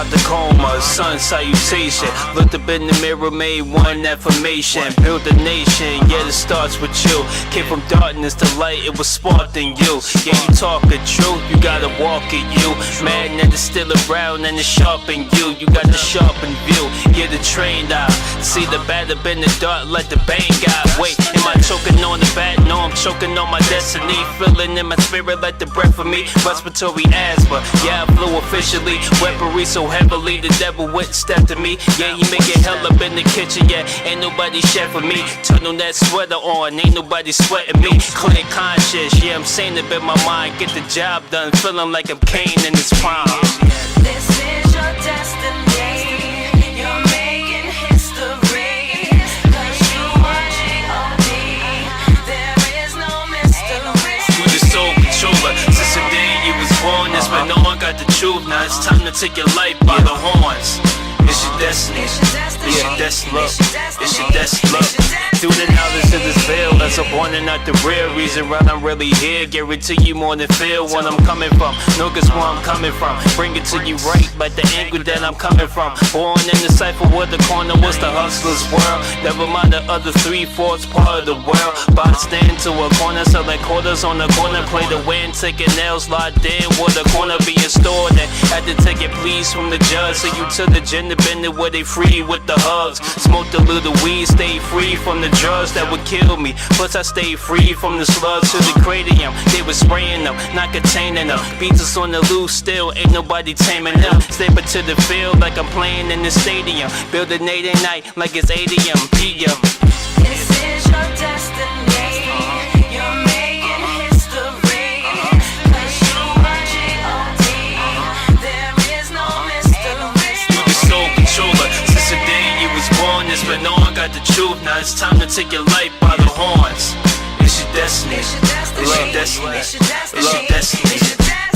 out the coma, sun salutation. Looked up in the mirror, made one affirmation. Build a nation, yeah, it starts with you. Came from darkness to light, it was sparked in you. Yeah, you talk the truth, you gotta walk it, you. Man, that is still around and it's sharp in you. You got the sharpened view, yeah, the trained eye. See the bad up in the dark like the bang guy. Wait, am I choking on the bat? No, I'm choking on my destiny. Feeling in my spirit like the breath of me. Respiratory asthma, yeah, I flew officially. Weaponry so heavily, the devil went step to me. Yeah, you make it hell up in the kitchen, yeah, ain't nobody chef for me. Turn on that sweater on, ain't nobody sweating me. Clear conscious, yeah, I'm saying it in my mind. Get the job done, feeling like I'm Kane in his prime. This is your destiny. You're making history. Cause you are G.O.D. There is no mystery. You the soul controller. Since the day you was born, it's been on, got the truth. Now it's time to take your life by the horns. It's your destiny. It's your destiny. It's your destiny. Through the knowledge of this veil, that's a born and not the real reason why I'm really here. Guarantee you more than feel when I'm coming from. Know cause where I'm coming from. Bring it to you right, like the angle that I'm coming from. Born in the cipher with the corner, what's the hustler's world? Never mind the other 3/4 part of the world. But stand to a corner, sell like quarters on the corner. Play the win, taking nails locked in with the corner being stored. And had to take it please from the judge. So you to the gender bender where they free with the hugs. Smoked a little weed, stay free from the drugs that would kill me. Plus I stayed free from the slugs to the cranium. They was spraying them, not containing them. Beats us on the loose still, ain't nobody taming them. Step into the field like I'm playing in the stadium. Build a night and night like it's 8 a.m. p.m. This is your destiny. You're making history. Cause you are G.O.D. There is no mystery. You the soul controller. Since the day you was born, it's been on, got the truth. Now it's time to take your life by the horns. It's your destiny. It's your destiny. It's your destiny.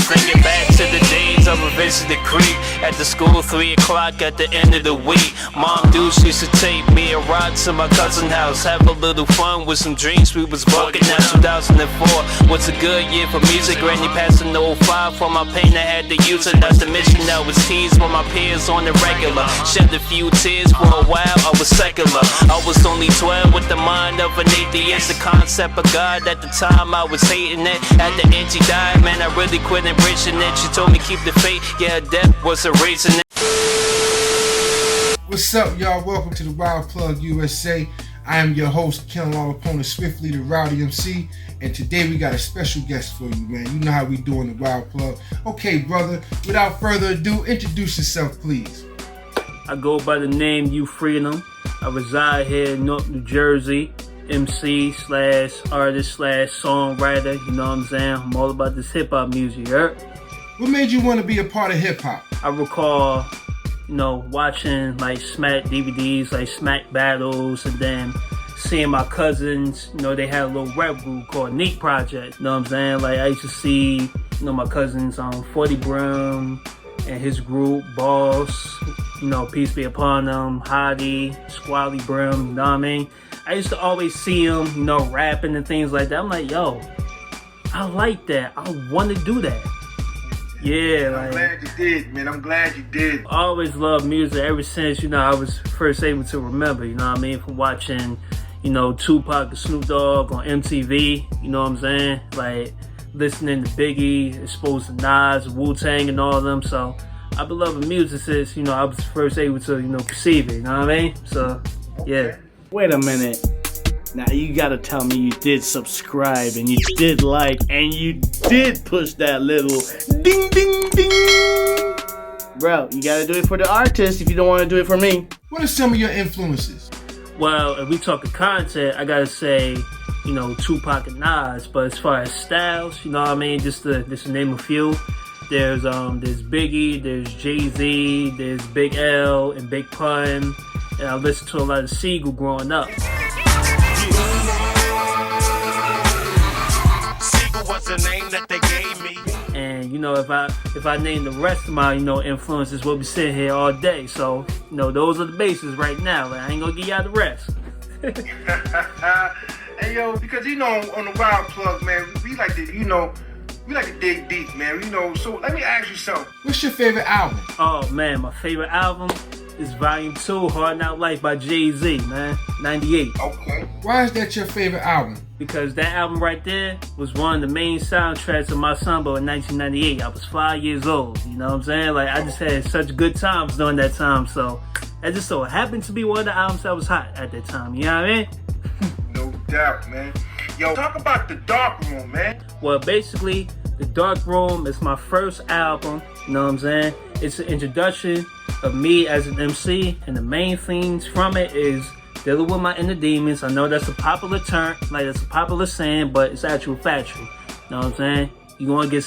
Bring it back to the days of a visit to creep. At the school, 3 o'clock at the end of the week. Mom Deuce used to take me a ride to my cousin's house. Have a little fun with some drinks, we was bucking out. 2004 was a good year for music. Granny passed an 05 for my pain, I had to use it. That's the mission, I was teased by my peers on the regular. Shed a few tears for a while, I was secular. I was only 12 with the mind of an atheist. The concept of God at the time, I was hating it. At the end she died, man, I really quit embracing it. She told me keep the faith, yeah, death was a reason. What's up, y'all? Welcome to the TheWildPlug USA. I am your host, killing all opponents swiftly, the Rowdy MC, and today we got a special guest for you, man. You know how we do in the TheWildPlug. Okay, brother, without further ado, introduce yourself, please. I go by the name UFreedom. I reside here in New Jersey. MC / artist / songwriter, you know what I'm saying? I'm all about this hip-hop music, you heard? What made you want to be a part of hip-hop? I recall, watching like Smack DVDs, like Smack battles, and then seeing my cousins, they had a little rap group called Neat Project, you know what I'm saying? Like I used to see, my cousins on 40 Brim and his group, Boss, peace be upon them, Hottie, Squally Brim, you know what I mean? I used to always see him, rapping and things like that. I'm like, yo, I like that. I want to do that. Yeah, I'm glad you did, man. I'm glad you did. I always loved music ever since, I was first able to remember, you know what I mean? From watching, Tupac and Snoop Dogg on MTV, you know what I'm saying? Like, listening to Biggie, exposed to Nas, Wu-Tang and all of them. So, I've been loving music since, I was first able to, perceive it, you know what I mean? So, yeah. Wait a minute. Now you gotta tell me you did subscribe and you did like and you did push that little ding ding ding. Bro, you gotta do it for the artist if you don't want to do it for me. What are some of your influences? Well, if we talk of content, I gotta say, Tupac and Nas. But as far as styles, you know what I mean, just to name a few. There's Biggie, there's Jay-Z, there's Big L and Big Pun. And I listened to a lot of Siegel growing up. Siegel was the name that they gave me. And if I name the rest of my influences, we'll be sitting here all day. So those are the bases right now. Like, I ain't gonna give y'all the rest. Hey yo, because on the TheWildPlug, man, we like to We like to dig deep, man. You know, so let me ask you something. What's your favorite album? Oh man, my favorite album is Volume 2, Hard Knock Life by Jay-Z, man. 98. Okay. Why is that your favorite album? Because that album right there was one of the main soundtracks of my summer in 1998. I was 5 years old, you know what I'm saying? Like, I just had such good times during that time, so that just so happened to be one of the albums that was hot at that time, you know what I mean? No doubt, man. Yo, talk about The Dark Room, man. Well, basically, The Dark Room is my first album, you know what I'm saying? It's an introduction of me as an MC, and the main things from it is dealing with my inner demons. I know that's a popular term, like that's a popular saying, but it's actual factual. You know what I'm saying? You're gonna get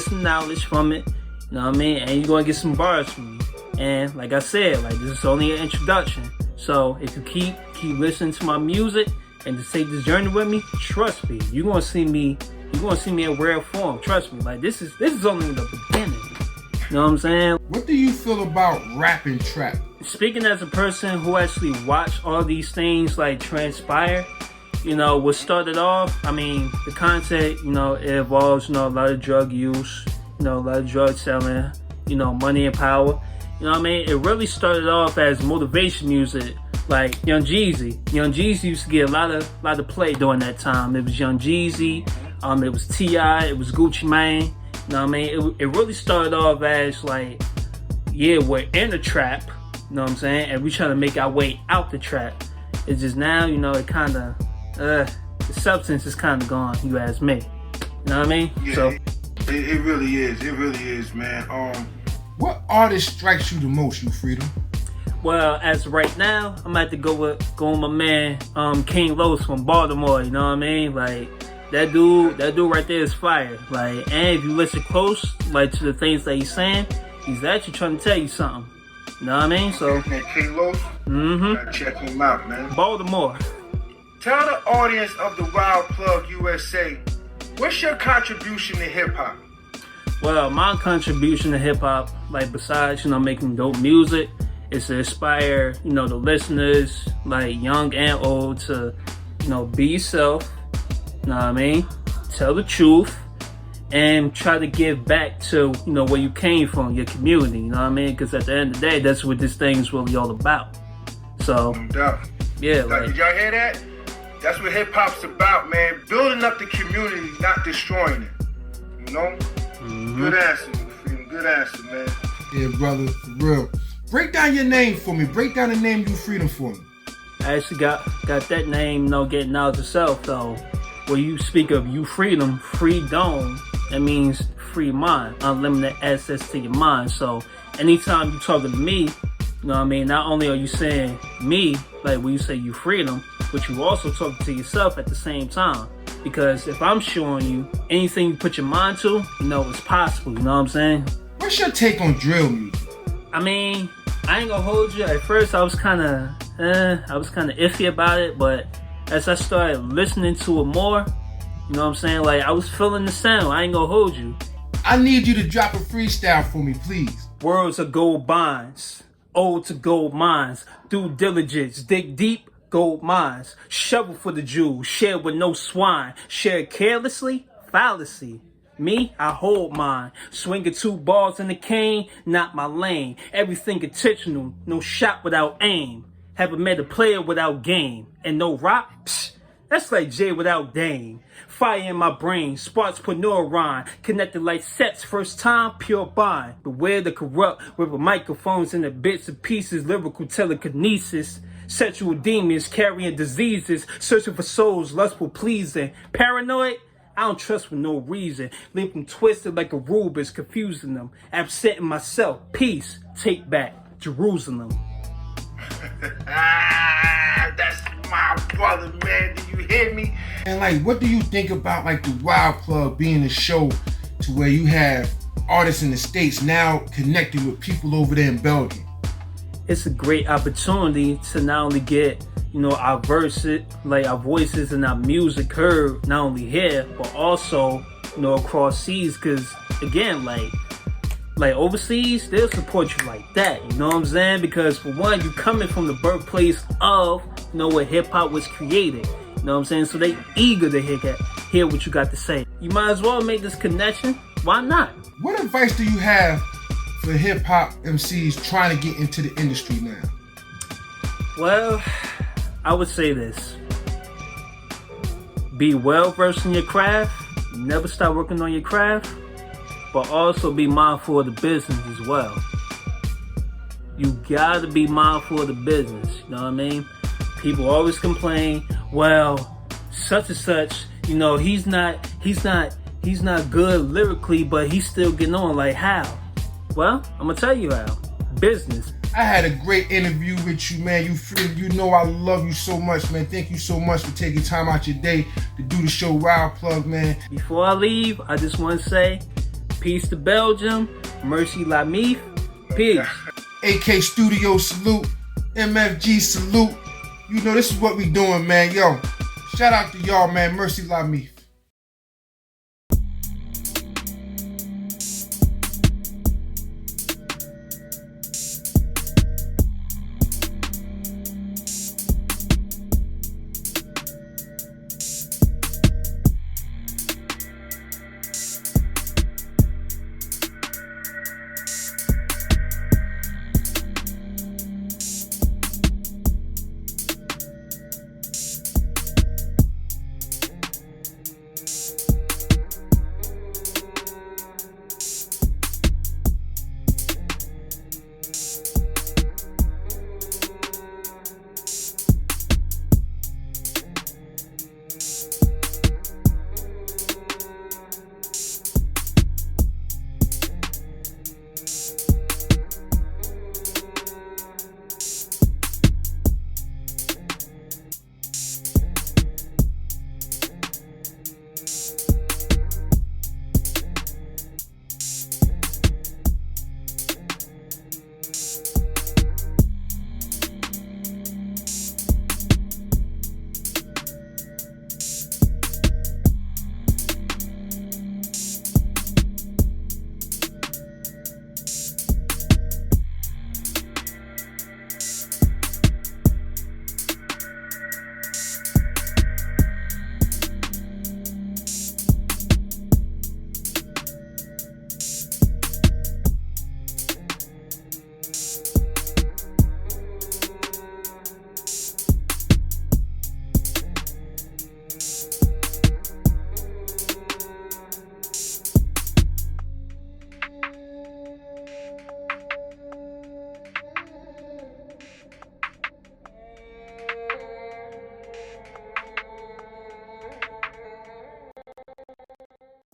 some knowledge from it, you know what I mean? And you're gonna get some bars from me. And like I said, like this is only an introduction. So if you keep listening to my music and to take this journey with me, trust me, you're gonna see me in rare form. Trust me, like this is only the beginning. You know what I'm saying? What do you feel about rap and trap? Speaking as a person who actually watched all these things like transpire, you know, what started off, I mean, the content, you know, it involves, you know, a lot of drug use, you know, a lot of drug selling, you know, money and power. You know what I mean? It really started off as motivation music, like Young Jeezy. Young Jeezy used to get a lot of play during that time. It was Young Jeezy, it was T.I., it was Gucci Mane. You know what I mean? It really started off as like, yeah, we're in the trap, you know what I'm saying? And we trying to make our way out the trap. It's just now, you know, it kind of, the substance is kind of gone, you ask me. You know what I mean? Yeah, so it really is. It really is, man. What artist strikes you the most, UFreedom? Well, as of right now, I'm gonna have to go with my man, King Los from Baltimore, you know what I mean? Like, that dude right there is fire. Like, and if you listen close, like, to the things that he's saying, he's actually trying to tell you something. You know what I mean? So, man, King Los? Gotta check him out, man. Baltimore. Tell the audience of the WildPlug USA, what's your contribution to hip-hop? Well, my contribution to hip-hop, like, besides, you know, making dope music, is to inspire, you know, the listeners, like, young and old, to, you know, be yourself. You know what I mean? Tell the truth and try to give back to, you know, where you came from, your community, you know what I mean? Because at the end of the day, that's what this thing is really all about. So, No doubt. Yeah. Like, did y'all hear that? That's what hip hop's about, man. Building up the community, not destroying it. You know? Good answer, UFreedom. Good answer, man. Yeah, brother, for real. Break down your name for me. Break down the name UFreedom for me. I actually got that name, you know, getting out yourself, though. When you speak of UFreedom, freedom, that means free mind, unlimited access to your mind. So anytime you're talking to me, you know what I mean, not only are you saying me, like when you say UFreedom, but you also talking to yourself at the same time. Because if I'm showing you anything you put your mind to, you know it's possible, you know what I'm saying? What's your take on drill music? I mean, I ain't gonna hold you. At first I was kinda iffy about it, but as I started listening to it more, you know what I'm saying? Like, I was feeling the sound. I ain't gonna hold you. I need you to drop a freestyle for me, please. Words are gold bonds. Ode to gold mines. Due diligence. Dig deep, gold mines. Shovel for the jewels. Share with no swine. Share carelessly, fallacy. Me, I hold mine. Swinging 2 balls in the cane, not my lane. Everything intentional. No shot without aim. Haven't met a player without game. And no rock? Psh, that's like Jay without Dame. Fire in my brain, sparks per neuron. Connected like sets, first time, pure bond. Beware the corrupt, with microphones and the bits and pieces. Lyrical telekinesis. Sexual demons carrying diseases. Searching for souls, lustful pleasing. Paranoid? I don't trust for no reason. Leave them twisted like a Rubik's, confusing them. Absenting myself. Peace. Take back Jerusalem. That's my brother, man. Do you hear me? And like, what do you think about like the WildPlug being a show to where you have artists in the States now connecting with people over there in Belgium? It's a great opportunity to not only get, you know, our verses, like our voices and our music heard, not only here, but also, you know, across seas. Because again, like overseas, they'll support you like that, you know what I'm saying? Because for one, you coming from the birthplace of, you know, where hip hop was created, you know what I'm saying? So they eager to hear that, hear what you got to say. You might as well make this connection. Why not? What advice do you have for hip hop MCs trying to get into the industry now? Well, I would say this. Be well versed in your craft. Never stop working on your craft. But also be mindful of the business as well. You gotta be mindful of the business. You know what I mean? People always complain, well, such and such, you know, he's not good lyrically, but he's still getting on. Like, how? Well, I'm gonna tell you how. Business. I had a great interview with you, man. You know I love you so much, man. Thank you so much for taking time out your day to do the show WildPlug, man. Before I leave, I just want to say, peace to Belgium, merci la mif, peace. AK Studio salute, MFG salute. You know this is what we doing, man. Yo, shout out to y'all, man. Merci la mif.